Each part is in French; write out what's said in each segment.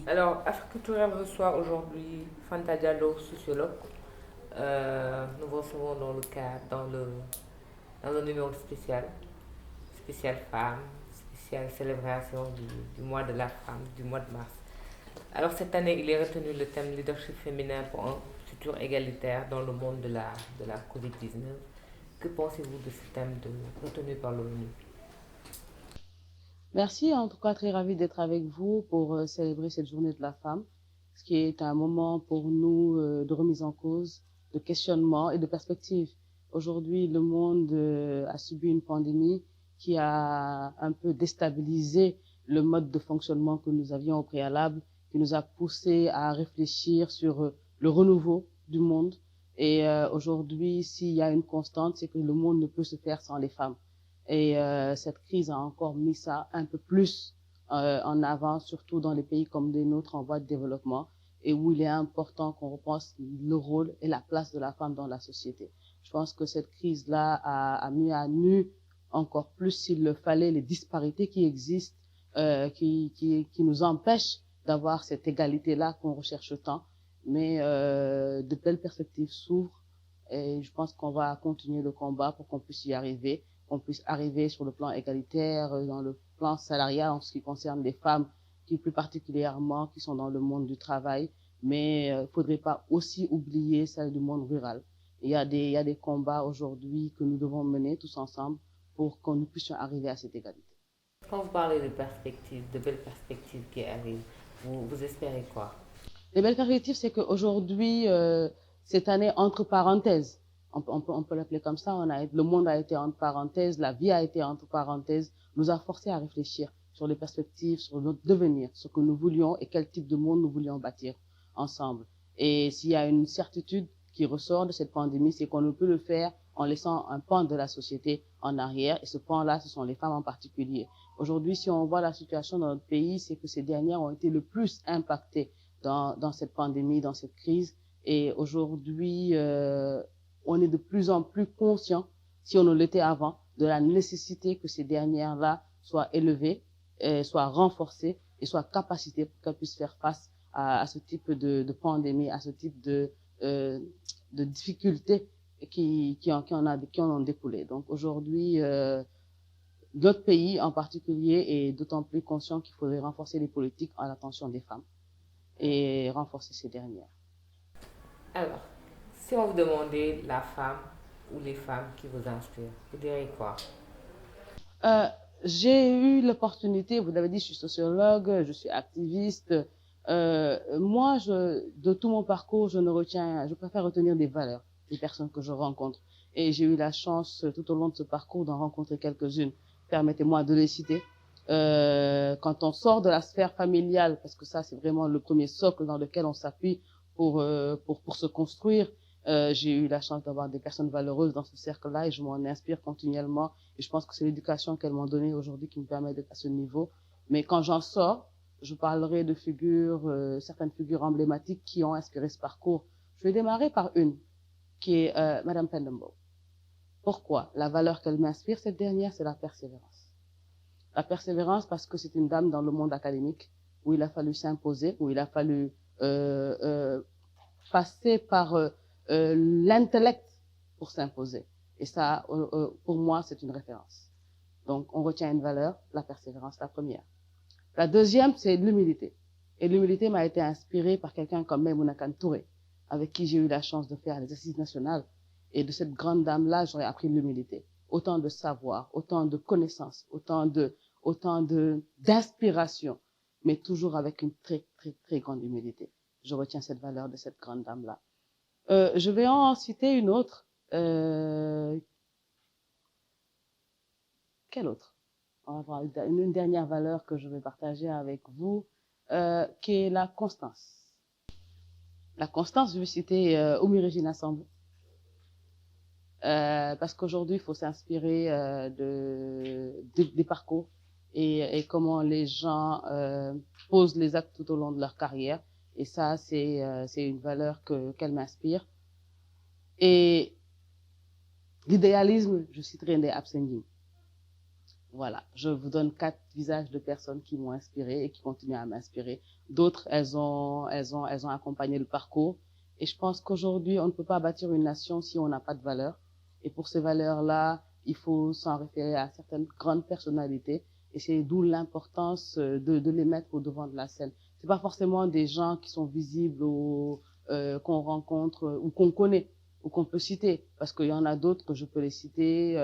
Alors, Africulturel reçoit aujourd'hui Fanta Diallo, sociologue. Nous recevons dans le cadre, dans un numéro spécial, spécial femme, spécial célébration du mois de la femme, du mois de mars. Alors, cette année, il est retenu le thème leadership féminin pour un futur égalitaire dans le monde de la COVID-19. Que pensez-vous de ce thème retenu par l'ONU? Merci, en tout cas très ravie d'être avec vous pour célébrer cette journée de la femme, ce qui est un moment pour nous de remise en cause, de questionnement et de perspective. Aujourd'hui, le monde a subi une pandémie qui a un peu déstabilisé le mode de fonctionnement que nous avions au préalable, qui nous a poussé à réfléchir sur le renouveau du monde. Et aujourd'hui, s'il y a une constante, c'est que le monde ne peut se faire sans les femmes. Et cette crise a encore mis ça un peu plus en avant, surtout dans les pays comme les nôtres en voie de développement, et où il est important qu'on repense le rôle et la place de la femme dans la société. Je pense que cette crise-là a mis à nu encore plus, s'il le fallait, les disparités qui existent, qui nous empêchent d'avoir cette égalité-là qu'on recherche tant. Mais de belles perspectives s'ouvrent et je pense qu'on va continuer le combat pour qu'on puisse y arriver, qu'on puisse arriver sur le plan égalitaire, dans le plan salarial en ce qui concerne les femmes, qui plus particulièrement qui sont dans le monde du travail, mais il ne faudrait pas aussi oublier celle du monde rural. Il y a des combats aujourd'hui que nous devons mener tous ensemble pour que nous puissions arriver à cette égalité. Quand vous parlez de perspectives, de belles perspectives qui arrivent, vous espérez quoi? Les belles perspectives, c'est qu'aujourd'hui, cette année, entre parenthèses, on peut l'appeler comme ça, le monde a été entre parenthèses, la vie a été entre parenthèses, nous a forcé à réfléchir sur les perspectives, sur notre devenir, ce que nous voulions et quel type de monde nous voulions bâtir ensemble. Et s'il y a une certitude qui ressort de cette pandémie, c'est qu'on ne peut le faire en laissant un pan de la société en arrière. Et ce pan-là, ce sont les femmes en particulier. Aujourd'hui, si on voit la situation dans notre pays, c'est que ces dernières ont été le plus impactées dans cette pandémie, dans cette crise. Et aujourd'hui, on est de plus en plus conscient, si on ne l'était avant, de la nécessité que ces dernières-là soient élevées, soient renforcées et soient capacitées pour qu'elles puissent faire face à ce type de pandémie, à ce type de difficultés qui en ont découlé. Donc aujourd'hui, notre pays en particulier est d'autant plus conscient qu'il faudrait renforcer les politiques à l'attention des femmes et renforcer ces dernières. Alors, si on vous demandait la femme ou les femmes qui vous inspirent, vous direz quoi? Euh, j'ai eu l'opportunité, vous l'avez dit, je suis sociologue, je suis activiste. Moi, de tout mon parcours, je préfère retenir des valeurs des personnes que je rencontre. Et j'ai eu la chance tout au long de ce parcours d'en rencontrer quelques-unes. Permettez-moi de les citer. Quand on sort de la sphère familiale, parce que ça, c'est vraiment le premier socle dans lequel on s'appuie pour se construire. J'ai eu la chance d'avoir des personnes valeureuses dans ce cercle-là et je m'en inspire continuellement. Et je pense que c'est l'éducation qu'elles m'ont donnée aujourd'hui qui me permet d'être à ce niveau. Mais quand j'en sors, je parlerai de figures, certaines figures emblématiques qui ont inspiré ce parcours. Je vais démarrer par une, qui est Madame Pendembo. Pourquoi? La valeur qu'elle m'inspire, cette dernière, c'est la persévérance. La persévérance parce que c'est une dame dans le monde académique où il a fallu s'imposer, où il a fallu euh, euh, passer par l'intellect pour s'imposer. Et ça, pour moi, c'est une référence. Donc, on retient une valeur, la persévérance, la première. La deuxième, c'est l'humilité. Et l'humilité m'a été inspirée par quelqu'un comme Maïmouna Kane Touré, avec qui j'ai eu la chance de faire les assises nationales. Et de cette grande dame-là, j'aurais appris l'humilité. Autant de savoir, autant de connaissances, autant d'inspiration, mais toujours avec une très, très, très grande humilité. Je retiens cette valeur de cette grande dame-là. Je vais en citer une autre. Euh, Quelle autre? On va voir une dernière valeur que je vais partager avec vous, qui est la constance. La constance, je vais citer Oumi Regina Sambou, parce qu'aujourd'hui, il faut s'inspirer des parcours et comment les gens posent les actes tout au long de leur carrière. Et ça, c'est une valeur qu'elle m'inspire. Et l'idéalisme, je citerai Ndeye Absengim. Voilà, je vous donne 4 visages de personnes qui m'ont inspiré et qui continuent à m'inspirer. D'autres, elles ont accompagné le parcours. Et je pense qu'aujourd'hui, on ne peut pas bâtir une nation si on n'a pas de valeurs. Et pour ces valeurs-là, il faut s'en référer à certaines grandes personnalités. Et c'est d'où l'importance de les mettre au devant de la scène. C'est pas forcément des gens qui sont visibles ou qu'on rencontre ou qu'on connaît ou qu'on peut citer. Parce qu'il y en a d'autres que je peux les citer,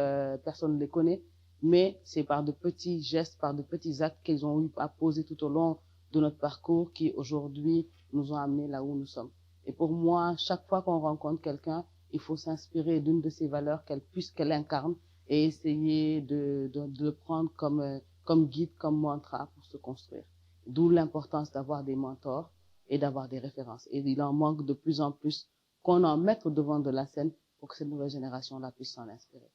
personne ne les connaît, mais c'est par de petits gestes, par de petits actes qu'ils ont eu à poser tout au long de notre parcours qui aujourd'hui nous ont amenés là où nous sommes. Et pour moi, chaque fois qu'on rencontre quelqu'un, il faut s'inspirer d'une de ces valeurs qu'elle incarne et essayer de le prendre comme guide, comme mantra pour se construire. D'où l'importance d'avoir des mentors et d'avoir des références. Et il en manque de plus en plus qu'on en mette au devant de la scène pour que cette nouvelle génération-là puisse s'en inspirer.